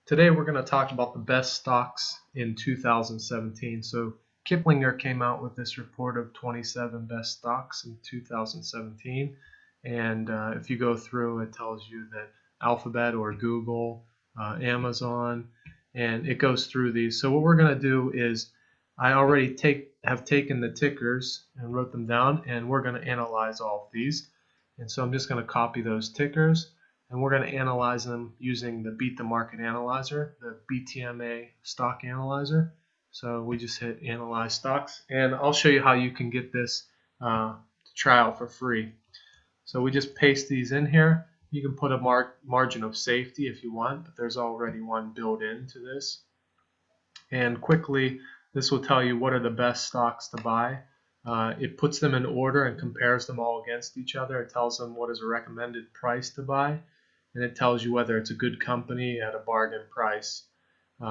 Today we're going to talk about the best stocks in 2017. So Kiplinger came out with this report of 27 best stocks in 2017, and if you go through, it tells you that Alphabet or Google, Amazon, and it goes through these. So what we're going to do is I already have taken the tickers and wrote them down, and we're going to analyze all of these. And so I'm just going to copy those tickers, and we're going to analyze them using the Beat the Market Analyzer, the BTMA Stock Analyzer. So we just hit Analyze Stocks, and I'll show you how you can get this to try out for free. So we just paste these in here. You can put a margin of safety if you want, but there's already one built into this. And quickly, this will tell you what are the best stocks to buy. It puts them in order and compares them all against each other. It tells them what is a recommended price to buy, and it tells you whether it's a good company at a bargain price.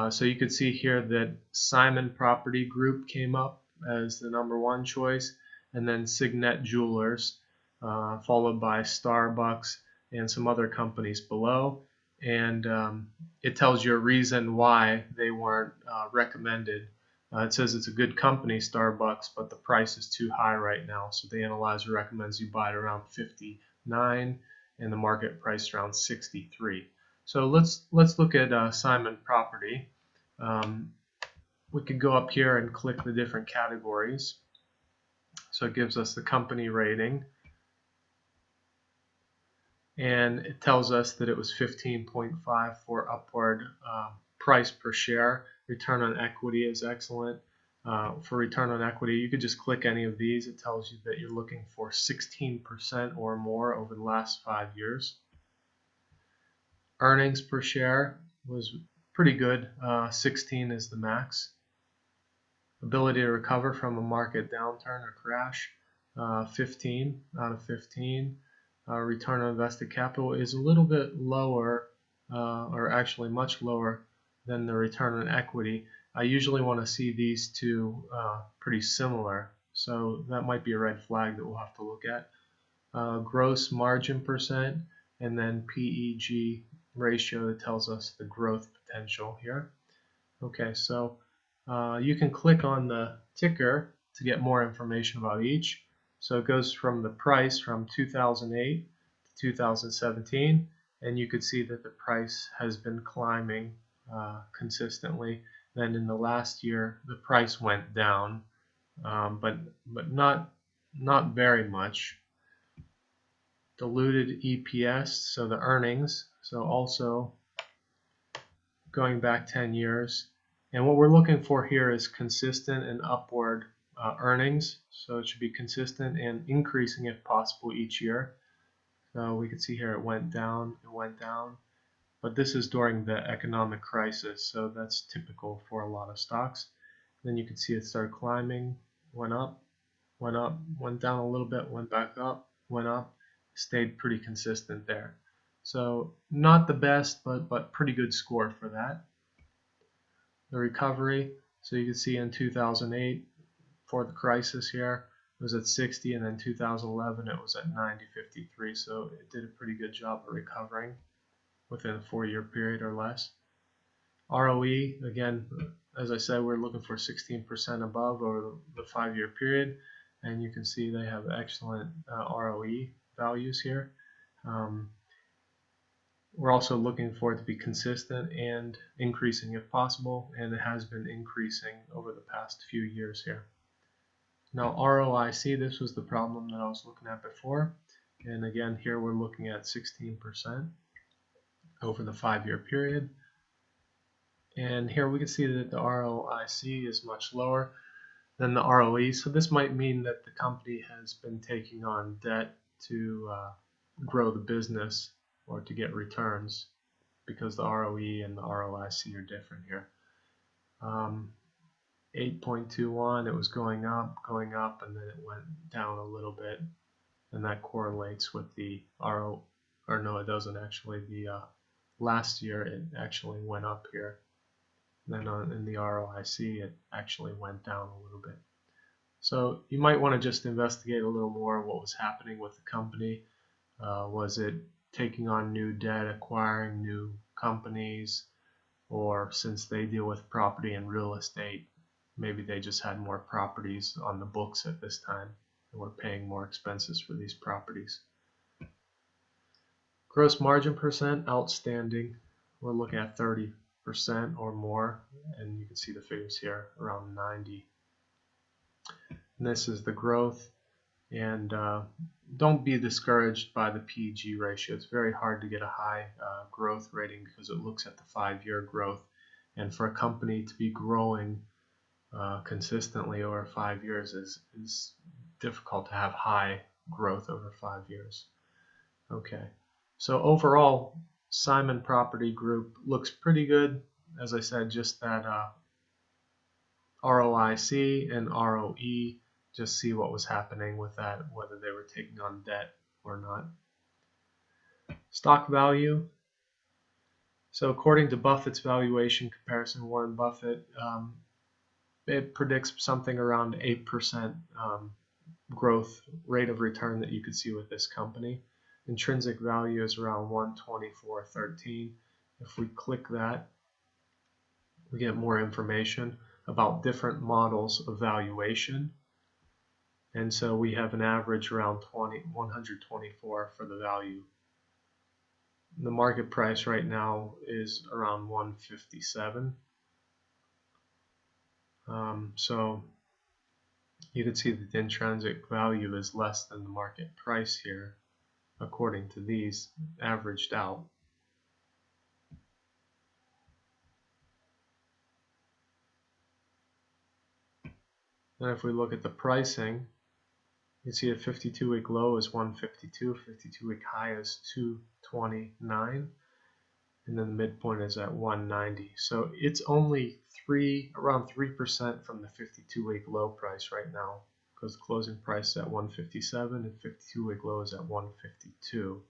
So you can see here that Simon Property Group came up as the #1 choice, and then Signet Jewelers, followed by Starbucks and some other companies below. And it tells you a reason why they weren't recommended. It says it's a good company, Starbucks, but the price is too high right now. So the analyzer recommends you buy it around 59, and the market price around 63. So let's look at Simon Property. We could go up here and click the different categories. So it gives us the company rating, and it tells us that it was 15.5 for upward price per share. Return on equity is excellent. For return on equity, you could just click any of these. It tells you that you're looking for 16% or more over the last 5 years. Earnings per share was pretty good. 16 is the max. Ability to recover from a market downturn or crash, 15 out of 15. Return on invested capital is a little bit lower, or actually much lower than the return on equity. I usually want to see these two pretty similar, so that might be a red flag that we'll have to look at. Gross margin percent, and then PEG ratio that tells us the growth potential here. Okay, so you can click on the ticker to get more information about each. So it goes from the price from 2008 to 2017, and you could see that the price has been climbing consistently. Then in the last year, the price went down, but not very much. Diluted EPS, so the earnings, so also going back 10 years. And what we're looking for here is consistent and upward earnings. So it should be consistent and increasing if possible each year. So we can see here it went down, but this is during the economic crisis, so that's typical for a lot of stocks. Then you can see it started climbing, went up, went down a little bit, went back up, went up, stayed pretty consistent there. So not the best, but pretty good score for that. The recovery, so you can see in 2008, for the crisis here, it was at 60, and then 2011 it was at 90.53, so it did a pretty good job of recovering within a 4-year period or less. ROE, again, as I said, we're looking for 16% above over the 5-year period, and you can see they have excellent ROE values here. We're also looking for it to be consistent and increasing if possible, and it has been increasing over the past few years here. Now ROIC, this was the problem that I was looking at before, and again here we're looking at 16% over the 5-year period, and here we can see that the ROIC is much lower than the ROE, so this might mean that the company has been taking on debt to grow the business or to get returns, because the ROE and the ROIC are different here. 8.21, it was going up, and then it went down a little bit, and that correlates with the RO, or no, it doesn't actually. The last year it actually went up here. Then in the ROIC it actually went down a little bit. So you might want to just investigate a little more what was happening with the company. Was it taking on new debt, acquiring new companies? or since they deal with property and real estate, maybe they just had more properties on the books at this time and were paying more expenses for these properties. Gross margin percent, outstanding. We're looking at 30% or more, and you can see the figures here around 90. And this is the growth, and don't be discouraged by the PEG ratio. It's very hard to get a high growth rating because it looks at the 5-year growth, and for a company to be growing consistently over 5 years is difficult to have high growth over 5 years. Okay, so overall, Simon Property Group looks pretty good. As I said, just that ROIC and ROE, just see what was happening with that, whether they were taking on debt or not. Stock value. So according to Buffett's valuation comparison, Warren Buffett, it predicts something around 8% growth rate of return that you could see with this company. Intrinsic value is around 124.13. If we click that, we get more information about different models of valuation. And so we have an average around 124 for the value. The market price right now is around 157. So you can see that the intrinsic value is less than the market price here, according to these, averaged out. And if we look at the pricing, you see a 52-week low is 152, 52-week high is 229, and then the midpoint is at 190. So it's only around 3% from the 52-week low price right now, because the closing price is at 157 and 52-week low is at 152.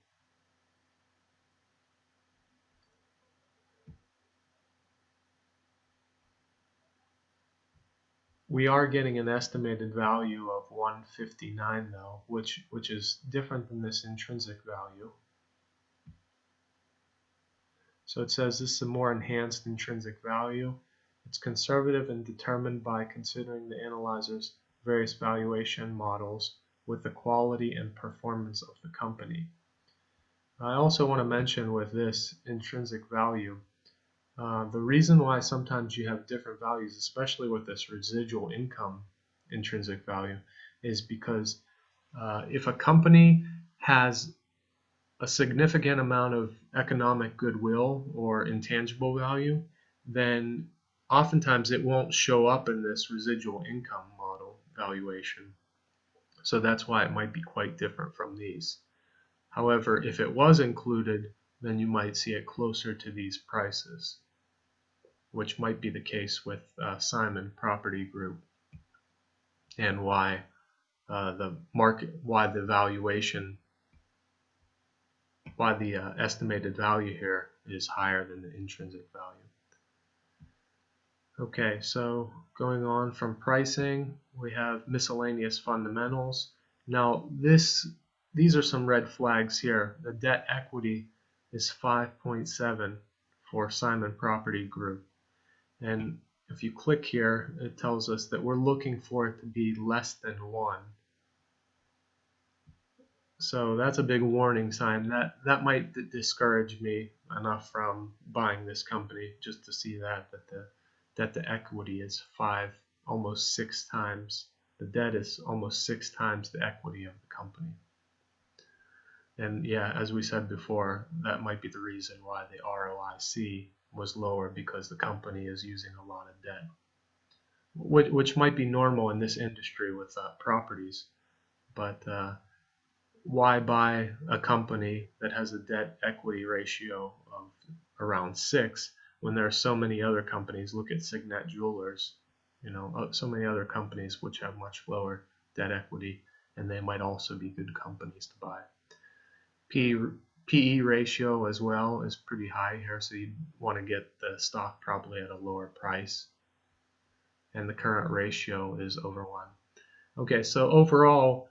We are getting an estimated value of 159 though, which is different than this intrinsic value. So it says this is a more enhanced intrinsic value. It's conservative and determined by considering the analyzer's various valuation models with the quality and performance of the company. I also want to mention with this intrinsic value, the reason why sometimes you have different values, especially with this residual income intrinsic value, is because if a company has a significant amount of economic goodwill or intangible value, then oftentimes it won't show up in this residual income model valuation. So that's why it might be quite different from these. However, if it was included, then you might see it closer to these prices, which might be the case with Simon Property Group, and why the estimated value here is higher than the intrinsic value. Okay, so going on from pricing, we have miscellaneous fundamentals. Now these are some red flags here. The debt equity is 5.7 for Simon Property Group. And if you click here, it tells us that we're looking for it to be less than 1. So that's a big warning sign. That might discourage me enough from buying this company, just to see that the equity is almost 6 times. The debt is almost 6 times the equity of the company. And yeah, as we said before, that might be the reason why the ROIC was lower, because the company is using a lot of debt, which might be normal in this industry with properties. But why buy a company that has a debt equity ratio of around 6 when there are so many other companies? Look at Signet Jewelers, so many other companies which have much lower debt equity, and they might also be good companies to buy. PE ratio as well is pretty high here, so you want to get the stock probably at a lower price, and the current ratio is over 1. Okay, so overall,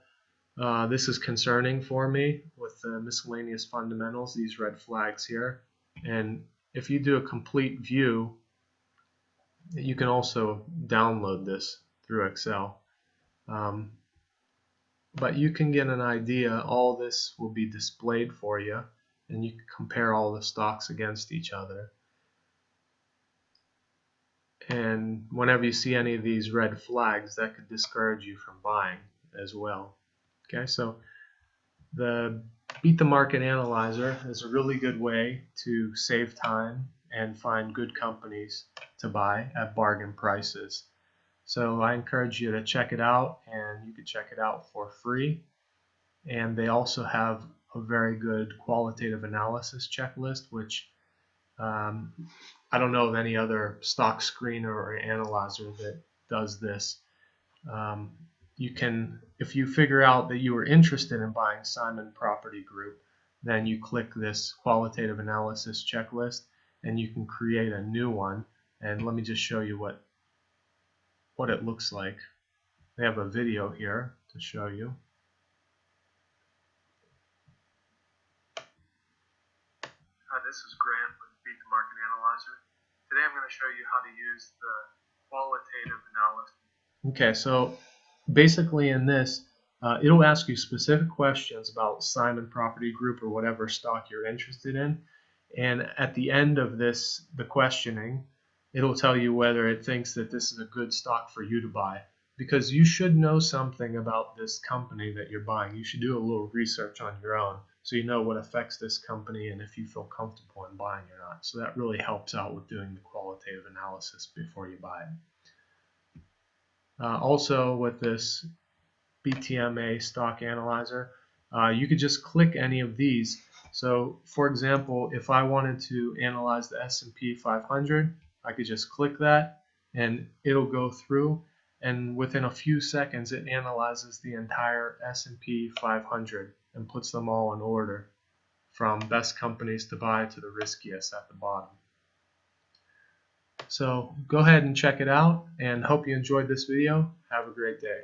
this is concerning for me with the miscellaneous fundamentals, these red flags here. And if you do a complete view, you can also download this through Excel. But you can get an idea. All this will be displayed for you, and you can compare all the stocks against each other. And whenever you see any of these red flags, that could discourage you from buying as well. Okay, so the Beat the Market Analyzer is a really good way to save time and find good companies to buy at bargain prices. So I encourage you to check it out, and you can check it out for free. And they also have a very good qualitative analysis checklist, which I don't know of any other stock screener or analyzer that does this. You can, if you figure out that you are interested in buying Simon Property Group, then you click this qualitative analysis checklist, and you can create a new one. And let me just show you what it looks like. They have a video here to show you. Hi, this is Grant with Beat the Market Analyzer. Today I'm going to show you how to use the qualitative analysis. Okay, so basically in this, it'll ask you specific questions about Simon Property Group or whatever stock you're interested in. And at the end of this, the questioning, it'll tell you whether it thinks that this is a good stock for you to buy. Because you should know something about this company that you're buying. You should do a little research on your own so you know what affects this company and if you feel comfortable in buying or not. So that really helps out with doing the qualitative analysis before you buy it. Also with this BTMA Stock Analyzer, you could just click any of these. So for example, if I wanted to analyze the S&P 500, I could just click that and it'll go through, and within a few seconds it analyzes the entire S&P 500 and puts them all in order from best companies to buy to the riskiest at the bottom. So go ahead and check it out, and hope you enjoyed this video. Have a great day.